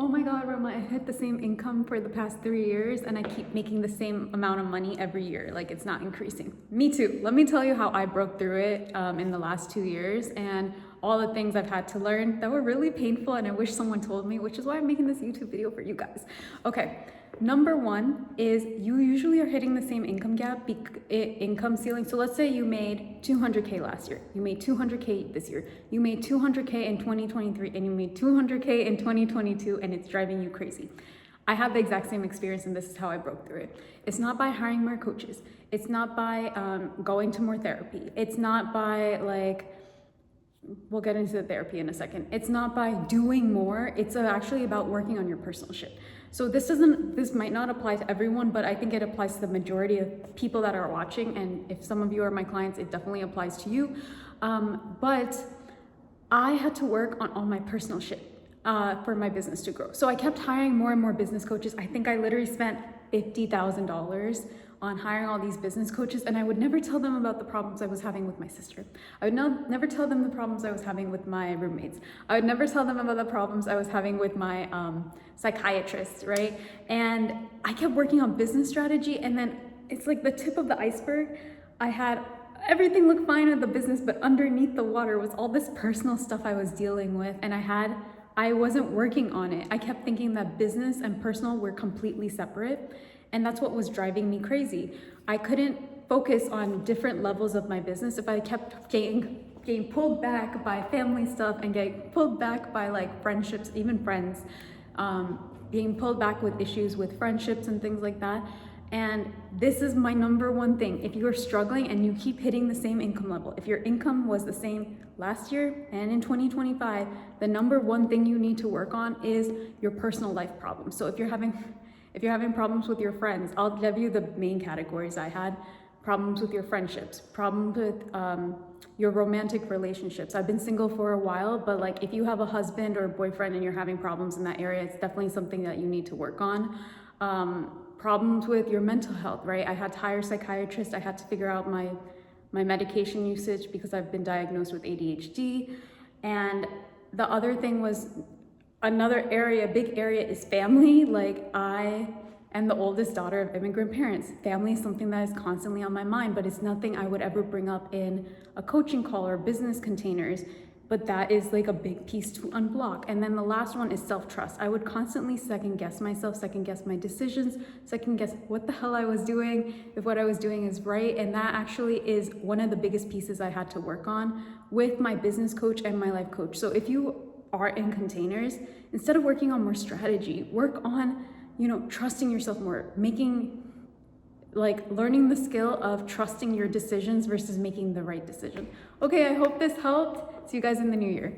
oh my God, Roma, I hit the same income for the past 3 years and I keep making the same amount of money every year. Like it's not increasing. Me too. Let me tell you how I broke through it in the last 2 years and all the things I've had to learn that were really painful and I wish someone told me, which is why I'm making this YouTube video for you guys. Okay. Number one is you usually are hitting the same income gap, income ceiling. So let's say you made 200K last year. You made 200K this year. You made 200K in 2023 and you made 200K in 2022 and it's driving you crazy. I have the exact same experience and this is how I broke through it. It's not by hiring more coaches. It's not by going to more therapy. It's not by we'll get into the therapy in a second. It's not by doing more. It's actually about working on your personal shit. So this might not apply to everyone, but I think it applies to the majority of people that are watching. And if some of you are my clients, it definitely applies to you. But I had to work on all my personal shit for my business to grow. So I kept hiring more and more business coaches. I think I literally spent $50,000 on hiring all these business coaches, and I would never tell them about the problems I was having with my sister. I would never tell them the problems I was having with my roommates. I would never tell them about the problems I was having with my psychiatrist, right? And I kept working on business strategy, and then it's like the tip of the iceberg. I had everything look fine in the business, but underneath the water was all this personal stuff I was dealing with, and I wasn't working on it. I kept thinking that business and personal were completely separate. And that's what was driving me crazy. I couldn't focus on different levels of my business if I kept getting pulled back by family stuff and getting pulled back by like friendships, even friends, being pulled back with issues with friendships and things like that. And this is my number one thing. If you are struggling and you keep hitting the same income level, if your income was the same last year and in 2025, the number one thing you need to work on is your personal life problems. So if you're having problems with your friends, I'll give you the main categories I had. Problems with your friendships, problems with your romantic relationships. I've been single for a while, but like if you have a husband or a boyfriend and you're having problems in that area, it's definitely something that you need to work on. Problems with your mental health, right? I had to hire a psychiatrist. I had to figure out my medication usage because I've been diagnosed with ADHD. And the other thing was, another area, big area is family. Like I am the oldest daughter of immigrant parents. Family is something that is constantly on my mind, but it's nothing I would ever bring up in a coaching call or business containers. But that is like a big piece to unblock. And then the last one is self-trust. I would constantly second guess myself, second guess my decisions, second guess what the hell I was doing, if what I was doing is right. And that actually is one of the biggest pieces I had to work on with my business coach and my life coach. So if you are in containers, instead of working on more strategy, work on, trusting yourself more, learning the skill of trusting your decisions versus making the right decision. Okay, I hope this helped. See you guys in the new year.